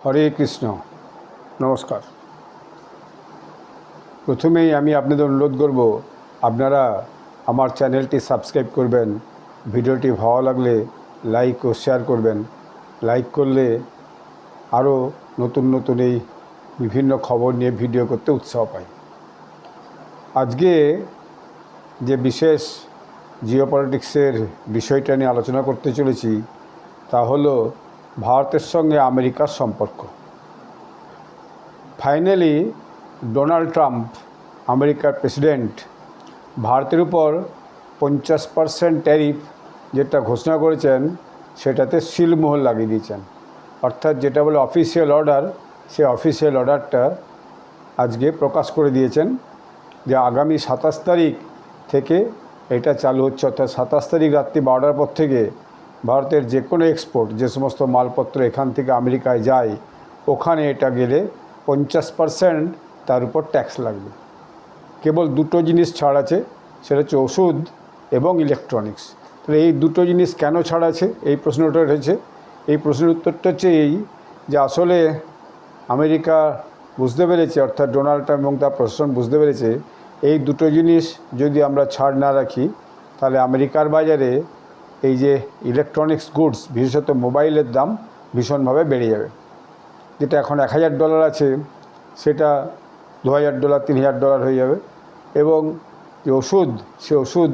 হরে কৃষ্ণ। নমস্কার। প্রথমেই আমি আপনাদের অনুরোধ করব, আপনারা আমার চ্যানেলটি সাবস্ক্রাইব করবেন। ভিডিওটি ভালো লাগলে লাইক ও শেয়ার করবেন। লাইক করলে আরও নতুন নতুন এই বিভিন্ন খবর নিয়ে ভিডিও করতে উৎসাহ পাই। আজকে যে বিশেষ জিওপলিটিক্সের বিষয়টা নিয়ে আলোচনা করতে চলেছি তা হলো ভারতের সঙ্গে আমেরিকার সম্পর্ক। ফাইনালি ডোনাল্ড ট্রাম্প, আমেরিকার প্রেসিডেন্ট, ভারতের উপর 50% ট্যারিফ যেটা ঘোষণা করেছেন সেটাতে সিলমোহর লাগিয়ে দিয়েছেন। অর্থাৎ যেটা বলে অফিসিয়াল অর্ডার, সেই অফিসিয়াল অর্ডারটা আজকে প্রকাশ করে দিয়েছেন যে আগামী 27 তারিখ থেকে এটা চালু হচ্ছে। অর্থাৎ 27 তারিখ রাত্রি 12টার পর থেকে ভারতের যে কোনো এক্সপোর্ট, যে সমস্ত মালপত্র এখান থেকে আমেরিকায় যায়, ওখানে এটা গেলে 50% তার উপর ট্যাক্স লাগবে। কেবল দুটো জিনিস ছাড় আছে, সেটা হচ্ছে ওষুধ এবং ইলেকট্রনিক্স। তাহলে এই দুটো জিনিস কেন ছাড় আছে, এই প্রশ্নটা রয়েছে। এই প্রশ্নের উত্তরটা হচ্ছে এই যে আসলে আমেরিকা বুঝতে পেরেছে, অর্থাৎ ডোনাল্ড ট্রাম্প এবং তার প্রশাসন বুঝতে পেরেছে এই দুটো জিনিস যদি আমরা ছাড় না রাখি তাহলে আমেরিকার বাজারে এই যে ইলেকট্রনিক্স গুডস, বিশেষত মোবাইলের দাম ভীষণভাবে বেড়ে যাবে। যেটা এখন $1000 আছে সেটা $2000, $3000 হয়ে যাবে। এবং যে ওষুধ, সে ওষুধ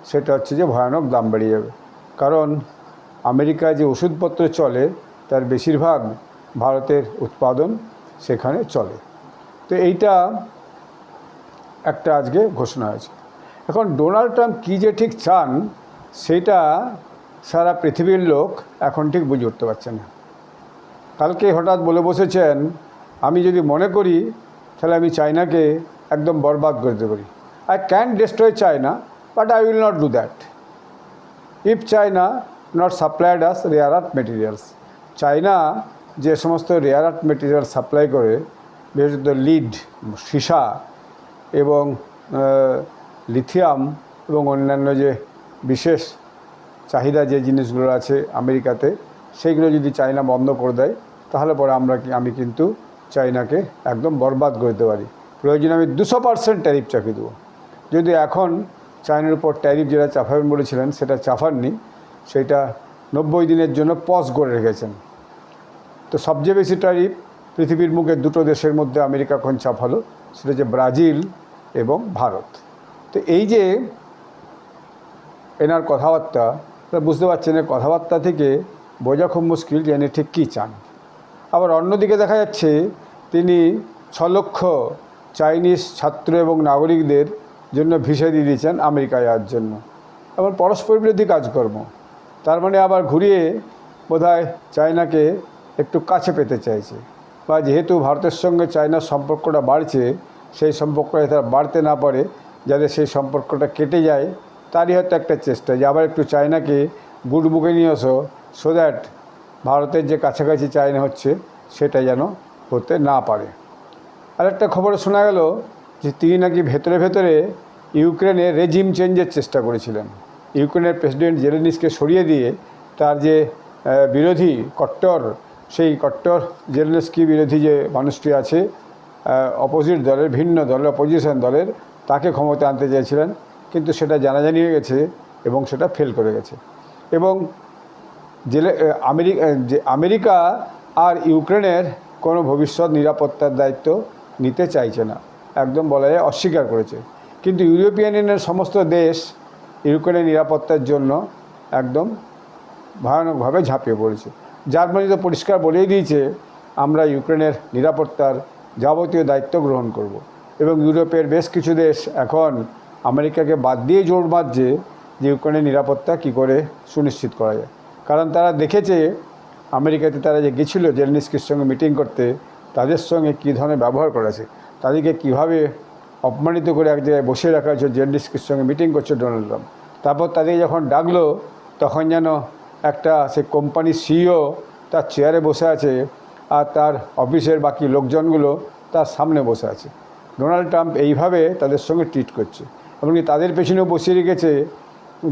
সেটা হচ্ছে যে ভয়ানক দাম বেড়ে যাবে। কারণ আমেরিকায় যে ওষুধপত্র চলে তার বেশিরভাগ ভারতের উৎপাদন সেখানে চলে। তো এইটা একটা আজকে ঘোষণা হয়েছে। এখন ডোনাল্ড ট্রাম্প কী যে ঠিক চান সেটা সারা পৃথিবীর লোক এখন ঠিক বুঝে উঠতে পারছে না। কালকে হঠাৎ বলে বসেছেন, আমি যদি মনে করি তাহলে আমি চায়নাকে একদম বরবাদ করে দিতে পারি। I can destroy China, but I will not do that if China not supplied us rare earth materials. China যে সমস্ত রেয়ার আর্থ মেটেরিয়াল সাপ্লাই করে, বিশেষত লিড, সীসা এবং লিথিয়াম এবং অন্যান্য যে বিশেষ চাহিদা যে জিনিসগুলো আছে আমেরিকাতে, সেইগুলো যদি চায়না বন্ধ করে দেয় তাহলে পরে আমি কিন্তু চায়নাকে একদম বরবাদ করে দিতে পারি। প্রয়োজনে আমি 200% ট্যারিফ চাপিয়ে দেবো। যদি এখন চায়নার উপর ট্যারিফ যেটা চাপাবেন বলেছিলেন সেটা চাপাননি, সেটা 90 দিনের জন্য পজ করে রেখেছেন। তো সবচেয়ে বেশি ট্যারিফ পৃথিবীর মুখে দুটো দেশের মধ্যে আমেরিকা এখন চাপালো, সেটা হচ্ছে ব্রাজিল এবং ভারত। তো এই যে এনার কথাবার্তা, তা বুঝতে পারছেন এই কথাবার্তা থেকে বোঝা খুব মুশকিল যে এনে ঠিক কী চান। আবার অন্যদিকে দেখা যাচ্ছে তিনি 6 লক্ষ চাইনিজ ছাত্র এবং নাগরিকদের জন্য ভিসা দিয়ে দিয়েছেন আমেরিকায় যাওয়ার জন্য। এবং পরস্পর বিরোধী কাজকর্ম। তার মানে আবার ঘুরিয়ে বোধহয় চায়নাকে একটু কাছে পেতে চাইছে, বা যেহেতু ভারতের সঙ্গে চায়নার সম্পর্কটা বাড়ছে, সেই সম্পর্কটা তারা বাড়তে না পারে, যাতে সেই সম্পর্কটা কেটে যায়, তারই হয়তো একটা চেষ্টা যে আবার একটু চায়নাকে গুড বুকে নিয়ে আসো, সো দ্যাট ভারতের যে কাছাকাছি চায়না হচ্ছে সেটা যেন হতে না পারে। আরেকটা খবরে শোনা গেল যে তিনি নাকি ভেতরে ভেতরে ইউক্রেনে রেজিম চেঞ্জের চেষ্টা করেছিলেন। ইউক্রেনের প্রেসিডেন্ট জেলেনস্কিকে সরিয়ে দিয়ে তার যে বিরোধী কট্টর, সেই কট্টর জেলেনস্কি বিরোধী যে মানুষটি আছে অপোজিট দলের, ভিন্ন দলের, অপোজিশন দলের, তাকে ক্ষমতা আনতে চেয়েছিলেন। কিন্তু সেটা জানাজানি হয়ে গেছে এবং সেটা ফেল করে গেছে। এবং আমেরিকা আর ইউক্রেনের কোনো ভবিষ্যৎ নিরাপত্তার দায়িত্ব নিতে চাইছে না, একদম বলা যায় অস্বীকার করেছে। কিন্তু ইউরোপিয়ান ইউনিয়নের সমস্ত দেশ ইউক্রেনের নিরাপত্তার জন্য একদম ভয়ানকভাবে ঝাঁপিয়ে পড়েছে। জার্মানি তো পরিষ্কার বলেই দিয়েছে, আমরা ইউক্রেনের নিরাপত্তার যাবতীয় দায়িত্ব গ্রহণ করব। এবং ইউরোপের বেশ কিছু দেশ এখন আমেরিকাকে বাদ দিয়ে জোর মারছে যে ইউক্রেনের নিরাপত্তা কী করে সুনিশ্চিত করা যায়। কারণ তারা দেখেছে আমেরিকাতে তারা যে গেছিলো জেলেনস্কির সঙ্গে মিটিং করতে, তাদের সঙ্গে কী ধরনের ব্যবহার করেছে, তাদেরকে কীভাবে অপমানিত করে এক জায়গায় বসিয়ে রাখা হয়েছে। জেলেনস্কির সঙ্গে মিটিং করছে ডোনাল্ড ট্রাম্প, তারপর তাদের যখন ডাকলো তখন যেন একটা সে কোম্পানির সিইও তার চেয়ারে বসে আছে আর তার অফিসের বাকি লোকজনগুলো তার সামনে বসে আছে। ডোনাল্ড ট্রাম্প এইভাবে তাদের সঙ্গে ট্রিট করছে। এমনকি তাদের পেছনেও বসিয়ে রেখেছে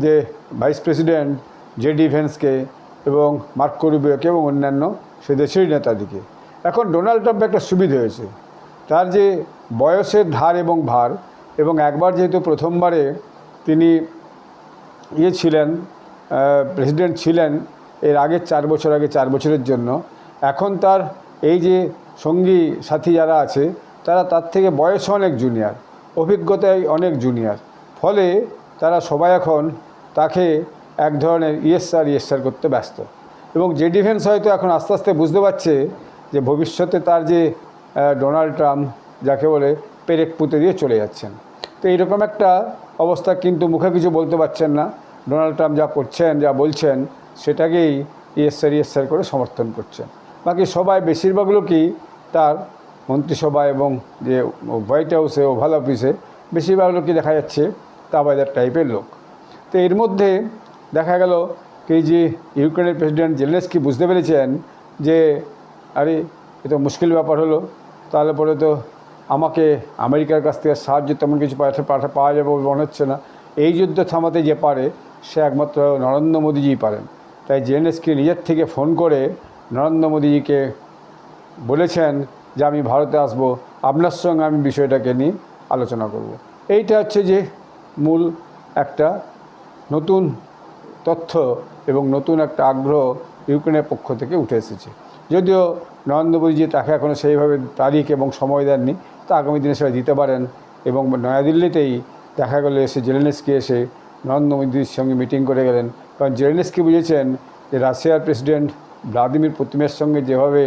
যে ভাইস প্রেসিডেন্ট জেডি ভেন্সকে এবং মার্কো রুবিওকে এবং অন্যান্য সে দেশেরই নেতাদিকে। এখন ডোনাল্ড ট্রাম্প একটা সুবিধা হয়েছে, তার যে বয়সের ধার এবং ভার, এবং একবার যেহেতু প্রথমবারে তিনি ছিলেন, প্রেসিডেন্ট ছিলেন, এর আগে 4 বছর আগে 4 বছরের জন্য, এখন তার এই যে সঙ্গী সাথী যারা আছে তারা তার থেকে বয়স অনেক জুনিয়র, অভিজ্ঞতায় অনেক জুনিয়র, ফলে তারা সবাই এখন তাকে এক ধরনের ইয়েস স্যার করতে ব্যস্ত। এবং জেডি ভেন্স হয়তো এখন আস্তে আস্তে বুঝতে পারছে যে ভবিষ্যতে তার যে ডোনাল্ড ট্রাম্প যাকে বলে পেরেক পুঁতে দিয়ে চলে যাচ্ছেন। তো এইরকম একটা অবস্থা, কিন্তু মুখে কিছু বলতে পারছেন না। ডোনাল্ড ট্রাম্প যা করছেন, যা বলছেন, সেটাকেই ইয়েস স্যার করে সমর্থন করছেন। বাকি সবাই বেশিরভাগ লোকই তার মন্ত্রিসভা এবং যে হোয়াইট হাউসে, ওভাল অফিসে বেশিরভাগ লোকই দেখা যাচ্ছে তাবাদার টাইপের লোক। তো এর মধ্যে দেখা গেল কি যে ইউক্রেনের প্রেসিডেন্ট জেলেনস্কি বুঝতে পেরেছেন যে আরে এ তো মুশকিল ব্যাপার হলো, তাহলে পরে তো আমাকে আমেরিকার কাছ থেকে সাহায্য তেমন কিছু পাওয়া যাবে বলে মনে হচ্ছে না। এই যুদ্ধ থামাতে যে পারে সে একমাত্র নরেন্দ্র মোদীজিই পারেন। তাই জেলেনস্কি নিজের থেকে ফোন করে নরেন্দ্র মোদীজিকে বলেছেন যে আমি ভারতে আসব, আপনার সঙ্গে আমি বিষয়টাকে নিয়ে আলোচনা করব। এইটা হচ্ছে যে মূল একটা নতুন তথ্য এবং নতুন একটা আগ্রহ ইউক্রেনের পক্ষ থেকে উঠে এসেছে। যদিও নরেন্দ্র মোদীজি তাকে এখনও সেইভাবে তারিখ এবং সময় দেননি, তা আগামী দিনে সেটা দিতে পারেন। এবং নয়াদিল্লিতেই দেখা গেল এসে জেলেনস্কি এসে নরেন্দ্র মোদীর সঙ্গে মিটিং করে গেলেন, কারণ জেলেনস্কি বুঝেছেন যে রাশিয়ার প্রেসিডেন্ট ভ্লাদিমির পুতিনের সঙ্গে যেভাবে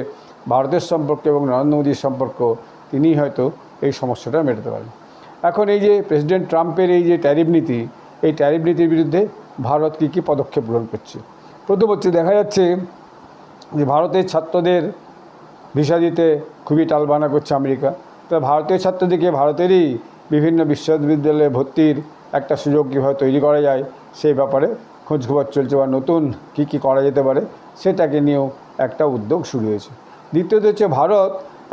ভারতের সম্পর্ক এবং নরেন্দ্র মোদীর সম্পর্ক, তিনিই হয়তো এই সমস্যাটা মেটাতে পারেন। এখন এই যে প্রেসিডেন্ট ট্রাম্পের এই যে ট্যারিফ নীতি, এই ট্যারিফ নীতির বিরুদ্ধে ভারত কী পদক্ষেপ গ্রহণ করছে। প্রথম হচ্ছে দেখা যাচ্ছে যে ভারতের ছাত্রদের ভিসা দিতে খুবই টালবানা করছে আমেরিকা। তো ভারতীয় ছাত্রদেরকে ভারতেরই বিভিন্ন বিশ্ববিদ্যালয়ে ভর্তির একটা সুযোগ কীভাবে তৈরি করা যায় সেই ব্যাপারে খোঁজখবর চলছে, বা নতুন কী করা যেতে পারে সেটাকে নিয়েও একটা উদ্যোগ শুরু হয়েছে। দ্বিতীয়ত হচ্ছে ভারত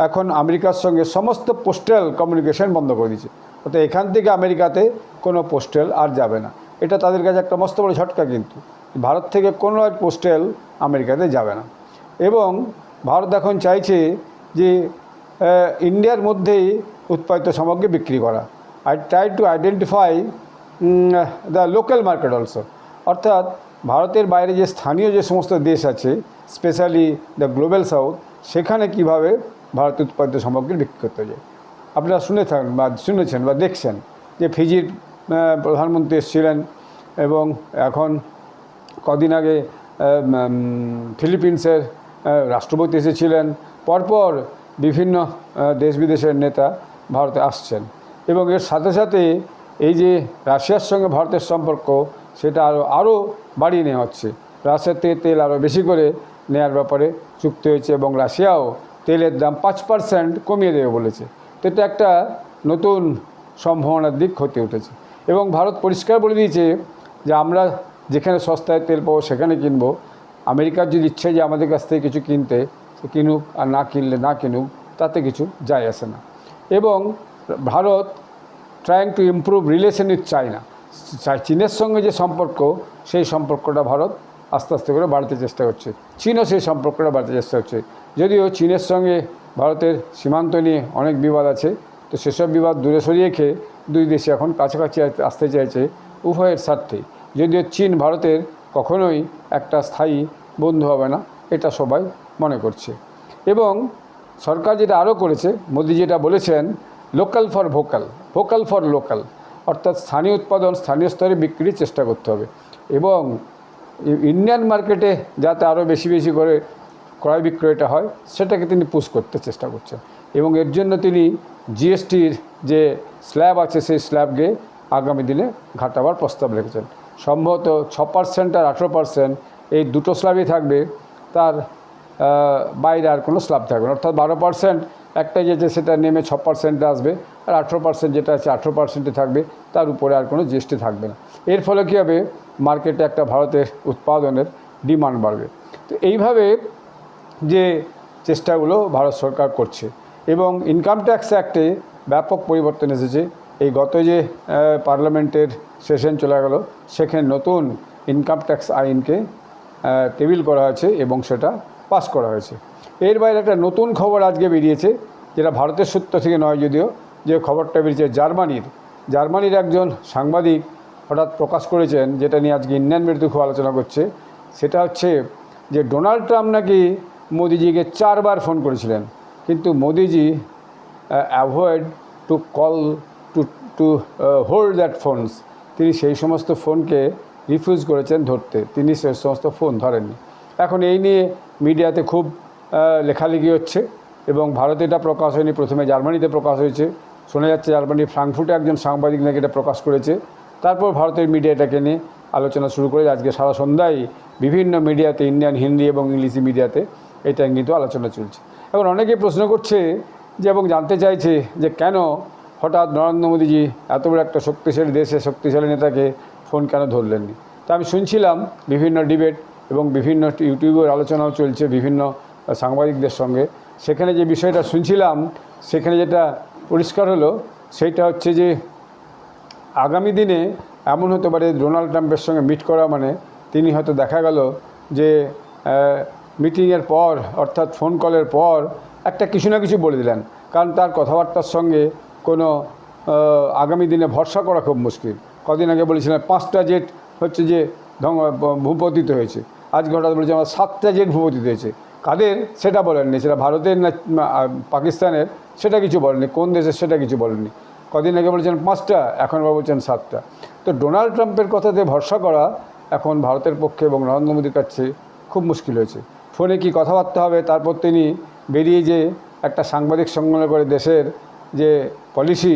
এখন আমেরিকার সঙ্গে সমস্ত পোস্টাল কমিউনিকেশন বন্ধ করে দিয়েছে, অর্থাৎ এখান থেকে আমেরিকাতে কোনো পোস্টাল আর যাবে না। এটা তাদের কাছে একটা মস্ত বড় ঝটকা, কিন্তু ভারত থেকে কোনো পোস্টাল আমেরিকাতে যাবে না। এবং ভারত এখন চাইছে যে ইন্ডিয়ার মধ্যেই উৎপাদিত সামগ্রী বিক্রি করা। I try to identify the local market also, অর্থাৎ ভারতের বাইরে যে স্থানীয় যে সমস্ত দেশ আছে, স্পেশালি দ্য গ্লোবাল সাউথ, সেখানে কিভাবে ভারতের উৎপাদিত সামগ্রী বিক্রি করতে যায়। আপনারা শুনেছেন বা দেখছেন যে ফিজির প্রধানমন্ত্রী এসেছিলেন, এবং এখন কদিন আগে ফিলিপিন্সের রাষ্ট্রপতি এসেছিলেন। পরপর বিভিন্ন দেশ বিদেশের নেতা ভারতে আসছেন, এবং এর সাথে সাথে এই যে রাশিয়ার সঙ্গে ভারতের সম্পর্ক, সেটা আরও বাড়িয়ে নেওয়া হচ্ছে। রাশিয়ার থেকে তেল আরও বেশি করে নেওয়ার ব্যাপারে চুক্তি হয়েছে, এবং রাশিয়াও তেলের দাম 5% কমিয়ে দেবে বলেছে। তো এটা একটা নতুন সম্ভাবনার দিক হতে উঠেছে। এবং ভারত পরিষ্কার বলে দিয়েছে যে আমরা যেখানে সস্তায় তেল পাবো সেখানে কিনবো। আমেরিকার যদি ইচ্ছে যে আমাদের কাছ থেকে কিছু কিনতে, সে কিনুক, আর না কিনলে না কিনুক, তাতে কিছু যায় আসে না। এবং Bharat trying to improve relation with China, চীনের সঙ্গে যে সম্পর্ক, সেই সম্পর্কটা ভারত আস্তে আস্তে করে বাড়াতে চেষ্টা করছে। চীনও সেই সম্পর্কটা বাড়াতে চেষ্টা করছে। যদিও চীনের সঙ্গে ভারতের সীমান্ত নিয়ে অনেক বিবাদ আছে, তো সেসব বিবাদ দূরে সরিয়ে রেখে দুই দেশে এখন কাছাকাছি আসতে চাইছে উভয়ের স্বার্থে। যদিও চীন ভারতের কখনোই একটা স্থায়ী বন্ধু হবে না, এটা সবাই মনে করছে। এবং সরকার যেটা আরও করেছে, মোদি যেটা বলেছেন, local for vocal, vocal for local, অর্থাৎ স্থানীয় উৎপাদন স্থানীয় স্তরে বিক্রির চেষ্টা করতে হবে। এবং ইন্ডিয়ান মার্কেটে যাতে আরও বেশি বেশি করে ক্রয় বিক্রয়টা হয়, সেটাকে তিনি পুশ করতে চেষ্টা করছেন। এবং এর জন্য তিনি জিএসটির যে স্ল্যাব আছে, সেই স্ল্যাবকে আগামী দিনে ঘাটাবার প্রস্তাব রেখেছেন। সম্ভবত 6% আর 18% এই দুটো স্ল্যাবই থাকবে, তার বাইরে আর কোনো স্ল্যাব থাকবে না। অর্থাৎ 12% একটা যেটা সেটা নেমে 6%-এ আসবে, আর 18% যেটা আছে 18%-এ থাকবে, তার উপরে আর কোনো জিএসটি থাকবে না। এর ফলে কী হবে, মার্কেটে একটা ভারতের উৎপাদনের ডিমান্ড বাড়বে। তো এইভাবে যে চেষ্টাগুলো ভারত সরকার করছে। এবং ইনকাম ট্যাক্স অ্যাক্টে ব্যাপক পরিবর্তন এসেছে। এই গত যে পার্লামেন্টের সেশন চলে গেল, সেখানে নতুন ইনকাম ট্যাক্স আইনকে টেবিল করা হয়েছে এবং সেটা পাস করা হয়েছে। এর বাইরে একটা নতুন খবর আজকে বেরিয়েছে, যেটা ভারতের সূত্র থেকে নয় যদিও, যে খবরটা বেরিয়েছে জার্মানির একজন সাংবাদিক হঠাৎ প্রকাশ করেছেন, যেটা নিয়ে আজকে ইন্ডিয়ান মিডিয়াতে খুব আলোচনা করছে। সেটা হচ্ছে যে ডোনাল্ড ট্রাম্প নাকি মোদিজিকে 4 বার ফোন করেছিলেন, কিন্তু মোদিজি avoid to call to hold that phones. তিনি সেই সমস্ত ফোনকে রিফিউজ করেছেন ধরতে, তিনি সেই সমস্ত ফোন ধরেননি। এখন এই নিয়ে মিডিয়াতে খুব লেখালেখি হচ্ছে এবং ভারতে এটা প্রকাশ হয়নি, প্রথমে জার্মানিতে প্রকাশ হয়েছে। শোনা যাচ্ছে জার্মানির ফ্রাঙ্কফুর্টে একজন সাংবাদিক নাকি এটা প্রকাশ করেছে। তারপর ভারতের মিডিয়া এটাকে নিয়ে আলোচনা শুরু করে আজকে সারা সন্ধ্যায় বিভিন্ন মিডিয়াতে, ইন্ডিয়ান, হিন্দি এবং ইংলিশ মিডিয়াতে এটা কিন্তু আলোচনা চলছে। এখন অনেকেই প্রশ্ন করছে যে এবং জানতে চাইছে যে কেন হঠাৎ নরেন্দ্র মোদীজি এত বড় একটা শক্তিশালী দেশে শক্তিশালী নেতাকে ফোন কেন ধরলেননি। তা আমি শুনছিলাম বিভিন্ন ডিবেট এবং বিভিন্ন ইউটিউবের আলোচনাও চলছে বিভিন্ন সাংবাদিকদের সঙ্গে। সেখানে যে বিষয়টা শুনছিলাম, সেখানে যেটা পরিষ্কার হলো সেইটা হচ্ছে যে আগামী দিনে এমন হতে পারে ডোনাল্ড ট্রাম্পের সঙ্গে মিট করা মানে তিনি হয়তো দেখা গেল যে মিটিংয়ের পর অর্থাৎ ফোন কলের পর একটা কিছু না কিছু বলে দিলেন, কারণ তার কথাবার্তার সঙ্গে কোনো আগামী দিনে ভরসা করা খুব মুশকিল। কদিন আগে বলেছিলেন 5টা জেট হচ্ছে যে ভূপতিত হয়েছে, আজকে হঠাৎ বলেছে আমার 7টা জেট ভূপতিত হয়েছে। কাদের সেটা বলেননি, সেটা ভারতের না পাকিস্তানের সেটা কিছু বলেননি, কোন দেশের সেটা কিছু বলেননি। কদিন আগে বলেছেন 5টা, এখন বলছেন 7টা। তো ডোনাল্ড ট্রাম্পের কথাতে ভরসা করা এখন ভারতের পক্ষে এবং নরেন্দ্র মোদীর কাছে খুব মুশকিল হয়েছে। ফোনে কি কথাবার্তা হবে, তারপর তিনি বেরিয়ে যে একটা সাংবাদিক সম্মেলন করে দেশের যে পলিসি,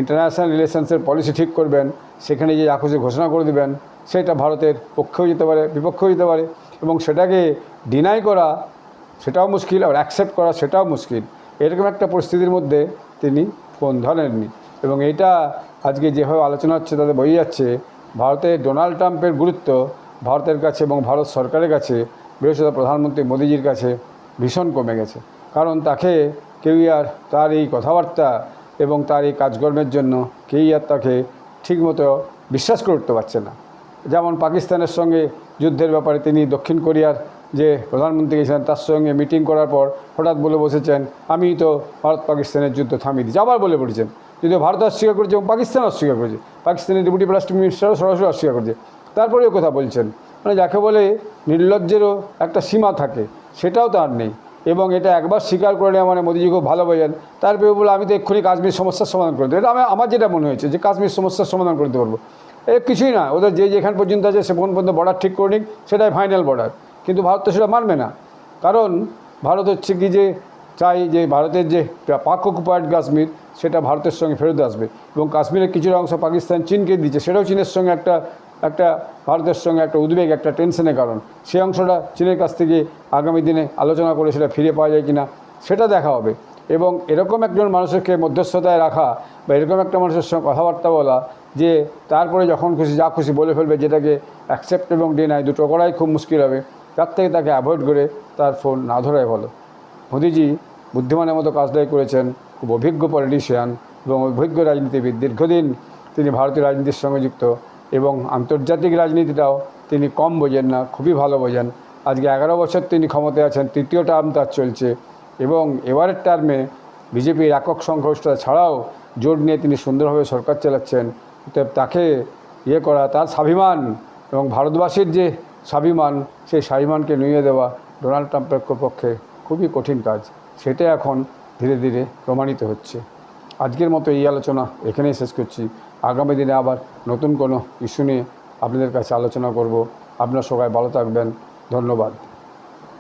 ইন্টারন্যাশনাল রিলেশনসের পলিসি ঠিক করবেন, সেখানে যে আকুশে ঘোষণা করে দেবেন, সেটা ভারতের পক্ষেও যেতে পারে, বিপক্ষেও যেতে পারে, এবং সেটাকে ডিনাই করা সেটাও মুশকিল, আর অ্যাকসেপ্ট করা সেটাও মুশকিল। এরকম একটা পরিস্থিতির মধ্যে তিনি ফোন ধরেননি। এবং এইটা আজকে যেভাবে আলোচনা হচ্ছে তাতে বোঝা যাচ্ছে ভারতের ডোনাল্ড ট্রাম্পের গুরুত্ব ভারতের কাছে এবং ভারত সরকারের কাছে, বিশেষত প্রধানমন্ত্রী মোদিজির কাছে ভীষণ কমে গেছে। কারণ তাকে কেউই আর তার এই কথাবার্তা এবং তার এই কাজকর্মের জন্য কেউই আর তাকে ঠিকমতো বিশ্বাস করতে পারছে না। যেমন পাকিস্তানের সঙ্গে যুদ্ধের ব্যাপারে তিনি দক্ষিণ কোরিয়ার যে প্রধানমন্ত্রী গেছিলেন তার সঙ্গে মিটিং করার পর হঠাৎ বলে বসেছেন আমি তো ভারত পাকিস্তানের যুদ্ধ থামিয়ে দিচ্ছি, আবার বলে পড়েছেন। যদিও ভারত অস্বীকার করেছে এবং পাকিস্তান অস্বীকার করেছে, পাকিস্তানের ডেপুটি প্রেসিডেন্ট মিনিস্টারও সরাসরি অস্বীকার করেছে, তারপরেও কথা বলছেন। মানে যাকে বলে নির্লজ্জেরও একটা সীমা থাকে, সেটাও তার নেই। এবং এটা একবার স্বীকার করে নেওয়া মানে মোদিজি খুব ভালো বোঝেন। তারপরে বলে আমি তো এক্ষুনি কাশ্মীর সমস্যার সমাধান করে দেবো, এটা আমার যেটা মনে হয়েছে যে কাশ্মীর সমস্যার সমাধান করতে পারবো। কিছুই না, ওদের যেখান পর্যন্ত আছে সে পর্যন্ত বর্ডার ঠিক করে নিক, সেটাই ফাইনাল বর্ডার। কিন্তু ভারত তো সেটা মানবে না, কারণ ভারত হচ্ছে কি যে চাই যে ভারতের যে পাক অকুপায়েড কাশ্মীর সেটা ভারতের সঙ্গে ফেরত আসবে, এবং কাশ্মীরের কিছুটা অংশ পাকিস্তান চীনকে দিচ্ছে, সেটাও চীনের সঙ্গে একটা ভারতের সঙ্গে একটা উদ্বেগ, একটা টেনশনের কারণ। সেই অংশটা চীনের কাছ থেকে আগামী দিনে আলোচনা করে সেটা ফিরে পাওয়া যায় কিনা সেটা দেখা হবে। এবং এরকম একজন মানুষকে মধ্যস্থতায় রাখা বা এরকম একটা মানুষের সঙ্গে কথাবার্তা বলা যে তারপরে যখন খুশি যা খুশি বলে ফেলবে, যেটাকে অ্যাকসেপ্ট এবং ডিনাই দুটো করাই খুব মুশকিল হবে, তার থেকে তাকে অ্যাভয়েড করে তার ফোন না ধরাই ভালো। মোদিজি বুদ্ধিমানের মতো কাজটাই করেছেন, খুব অভিজ্ঞ পলিটিশিয়ান এবং অভিজ্ঞ রাজনীতিবিদ, দীর্ঘদিন তিনি ভারতীয় রাজনীতির সঙ্গে যুক্ত এবং আন্তর্জাতিক রাজনীতিটাও তিনি কম বোঝেন না, খুবই ভালো বোঝেন। আজকে 11 বছর তিনি ক্ষমতায় আছেন, 3য় টার্ম তার চলছে, এবং এবারের টার্মে বিজেপির একক সংখ্যাগরিষ্ঠতা ছাড়াও জোট নিয়ে তিনি সুন্দরভাবে সরকার চালাচ্ছেন। তাকে করা, তার স্বাভিমান এবং ভারতবাসীর যে স্বাভিমান, সেই স্বাভিমানকে নুইয়ে দেওয়া ডোনাল্ড ট্রাম্পের পক্ষে খুবই কঠিন কাজ। সেটা এখন ধীরে ধীরে প্রমাণিত হচ্ছে। আজকের মতো এই আলোচনা এখানেই শেষ করছি। আগামী দিনে আবার নতুন কোনো ইস্যু নিয়ে আপনাদের কাছে আলোচনা করব। আপনারা সবাই ভালো থাকবেন। ধন্যবাদ।